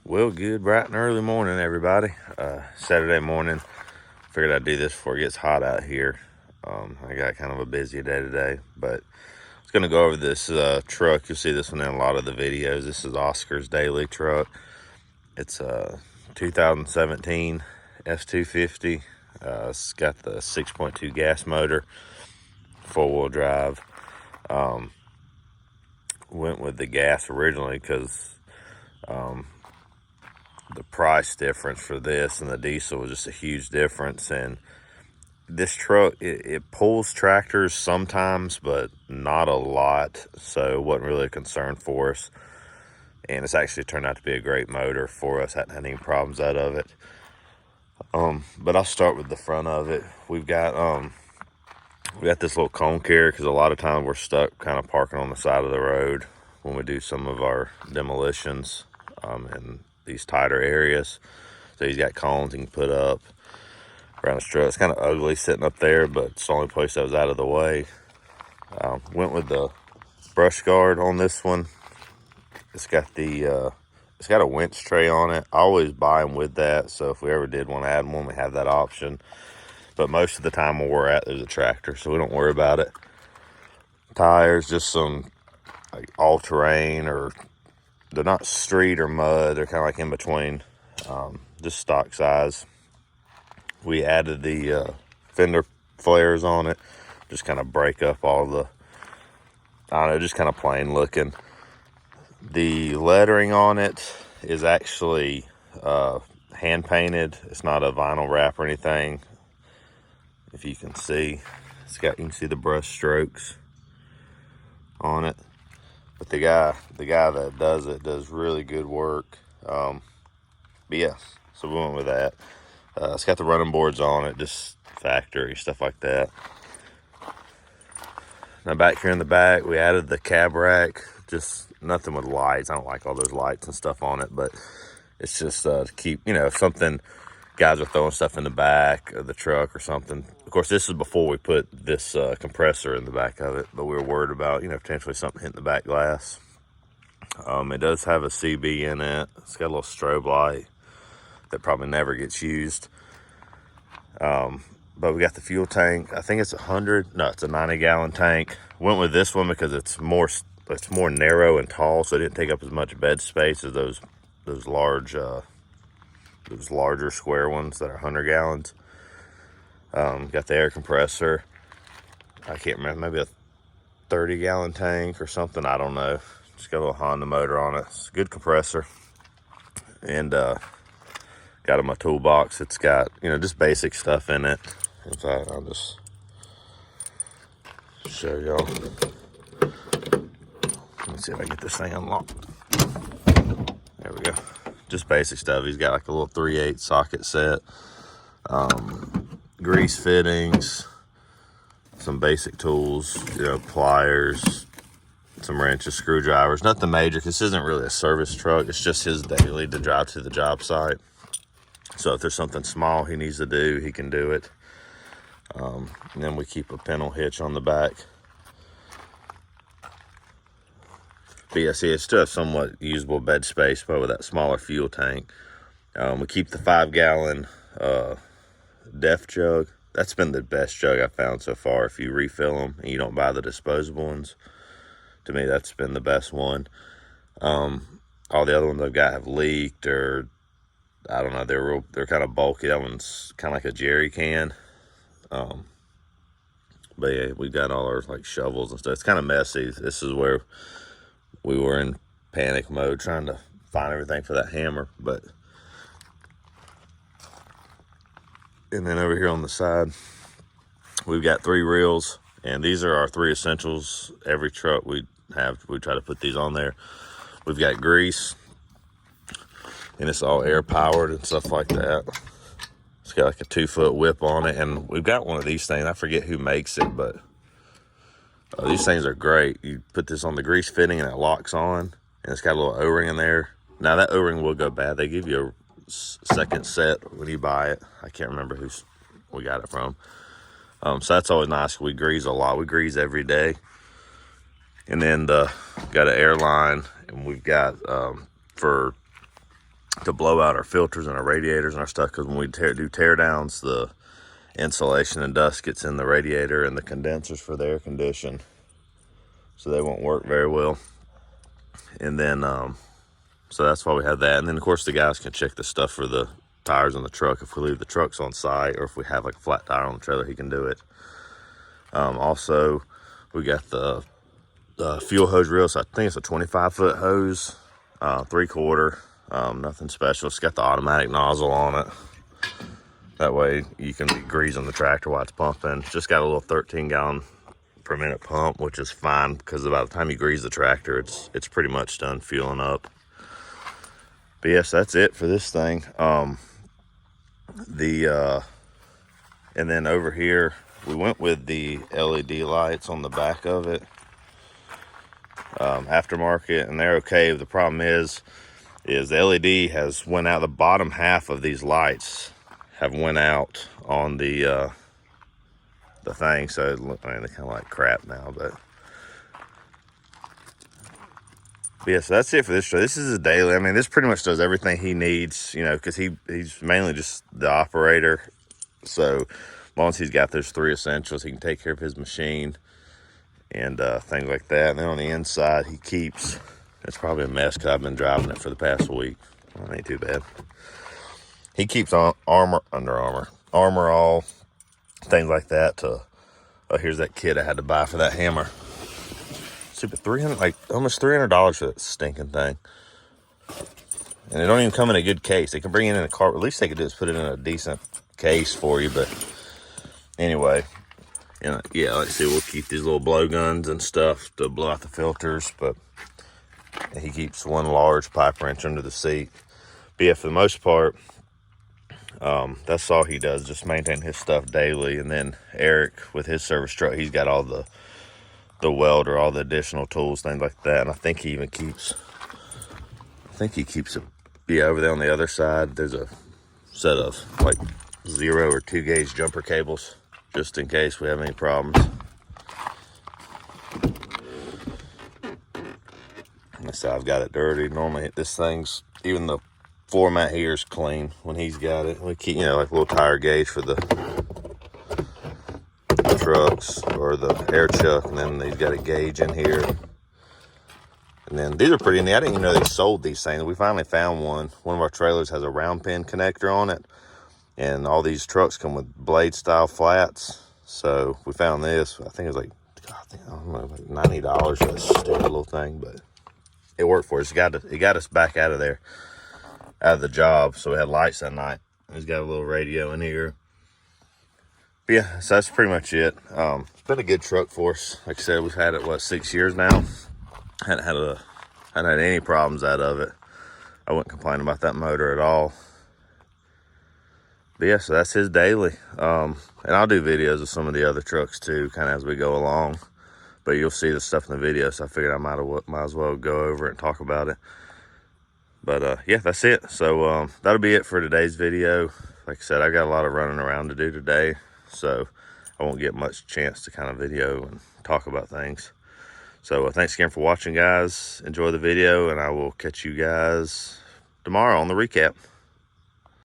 Well, good bright and early morning, everybody. Saturday morning. Figured I'd do this before it gets hot out here. I got kind of a busy day today, but I was going to go over this truck. You'll see this one in a lot of the videos. This is Oscar's daily truck. It's a 2017 S250. It's got the 6.2 gas motor, four-wheel drive. Went with the gas originally because the price difference for this and the diesel was just a huge difference. And this truck, it pulls tractors sometimes, but not a lot, so it wasn't really a concern for us. And it's actually turned out to be a great motor for us. Hadn't had any problems out of it. But I'll start with the front of it. We got this little cone carrier because a lot of times we're stuck kind of parking on the side of the road when we do some of our demolitions in these tighter areas. So he's got cones he can put up around his truck. It's kind of ugly sitting up there, but it's the only place that was out of the way. Went with the brush guard on this one. It's got it's got a winch tray on it. I always buy them with that, so if we ever did want to add one, we have that option. But most of the time where we're at, there's a tractor, so we don't worry about it. Tires, just some like all-terrain, or they're not street or mud. They're kind of like in between, just stock size. We added the fender flares on it, just kind of break up all the, I don't know, just kind of plain looking. The lettering on it is actually hand painted. It's not a vinyl wrap or anything. If you can see, you can see the brush strokes on it. But the guy that does it does really good work. But yeah, so we went with that. It's got the running boards on it, just factory stuff like that. Now back here in the back, we added the cab rack. Just nothing with lights. I don't like all those lights and stuff on it, but it's just to keep, if something, guys are throwing stuff in the back of the truck or something. Of course, this is before we put this compressor in the back of it, but we were worried about, potentially something hitting the back glass. It does have a CB in it. It's got a little strobe light that probably never gets used. But we got the fuel tank. I think it's it's a 90-gallon tank. Went with this one because it's more narrow and tall, so it didn't take up as much bed space as those larger square ones that are 100 gallons. Got the air compressor. I can't remember, maybe a 30-gallon tank or something. I don't know. Just got a little Honda motor on it. It's a good compressor. And got in my toolbox. It's got, just basic stuff in it. In fact, I'll just show y'all. Let me see if I can get this thing unlocked. There we go. Just basic stuff. He's got like a little 3/8 socket set, grease fittings, some basic tools, pliers, some wrenches, screwdrivers. Nothing major, because this isn't really a service truck. It's just his daily to drive to the job site. So if there's something small he needs to do, he can do it. And then we keep a pintle hitch on the back. But yeah, see, it still has somewhat usable bed space, but with that smaller fuel tank. We keep the 5-gallon def jug. That's been the best jug I've found so far. If you refill them and you don't buy the disposable ones, to me, that's been the best one. All the other ones I've got have leaked, or I don't know, they're kind of bulky. That one's kind of like a jerry can. But yeah, we got all our like shovels and stuff. It's kind of messy. This is where we were in panic mode trying to find everything for that hammer. And then over here on the side, we've got 3 reels, and these are our 3 essentials. Every truck we try to put these on there. We've got grease, and it's all air powered and stuff like that. It's got like a 2-foot whip on it, and we've got one of these things. I forget who makes it, but these things are great. You put this on the grease fitting and it locks on, and it's got a little O-ring in there. Now that O-ring will go bad. They give you a second set when you buy it. I can't remember who we got it from. So that's always nice. We grease a lot. We grease every day. And then got an airline, and we've got for to blow out our filters and our radiators and our stuff, because when we do tear downs, the insulation and dust gets in the radiator and the condensers for the air condition, so they won't work very well. And then so that's why we have that. And then of course the guys can check the stuff for the tires on the truck if we leave the trucks on site, or if we have like a flat tire on the trailer, he can do it. Also, we got the fuel hose reel. So I think it's a 25-foot hose, 3/4, nothing special. It's got the automatic nozzle on it. That way you can be greasing the tractor while it's pumping. It's just got a little 13-gallon per minute pump, which is fine, because by the time you grease the tractor, it's pretty much done fueling up. But yes, that's it for this thing. And then over here, we went with the LED lights on the back of it, aftermarket, and they're okay. The problem is the LED has went out. The bottom half of these lights have went out on the thing, so I mean, they're kind of like crap now, but yeah, so that's it for this show. This is a daily. I mean, this pretty much does everything he needs, you know, because he's mainly just the operator. So as long as he's got those 3 essentials, he can take care of his machine and things like that. And then on the inside, he keeps, it's probably a mess because I've been driving it for the past week. Well, it ain't too bad. He keeps on Armor All, things like that. Oh, here's that kit I had to buy for that hammer. Stupid $300, like almost $300 for that stinking thing. And they don't even come in a good case. They can bring it in a car. At least they could just put it in a decent case for you. But anyway, you know, yeah, like I said, we'll keep these little blow guns and stuff to blow out the filters. But he keeps one large pipe wrench under the seat. But yeah, for the most part, that's all he does, just maintain his stuff daily. And then Eric, with his service truck, he's got all the welder, all the additional tools, things like that. And I think he even keeps, it, yeah, over there on the other side, there's a set of like 0 or 2 gauge jumper cables, just in case we have any problems. So I've got it dirty. Normally this thing's, even the floor mat here is clean when he's got it. We keep, you know, like a little tire gauge for the trucks or the air chuck, and then he's got a gauge in here. And then these are pretty neat. I didn't even know they sold these things. We finally found one. One of our trailers has a round pin connector on it, and all these trucks come with blade style flats. So we found this. I think it was like, I don't know, like $90 for this stupid little thing, but it worked for us. It got us back out of there, out of the job. So we had lights that night. He's got a little radio in here. But yeah, so that's pretty much it. It's been a good truck for us. Like I said, we've had it, 6 years now. Hadn't had any problems out of it. I wouldn't complain about that motor at all. But yeah, so that's his daily. And I'll do videos of some of the other trucks too, kind of as we go along. But you'll see the stuff in the video, so I figured I might as well go over it and talk about it. But yeah, that's it. So that'll be it for today's video. Like I said, I got a lot of running around to do today, so I won't get much chance to kind of video and talk about things. So thanks again for watching, guys. Enjoy the video, and I will catch you guys tomorrow on the recap.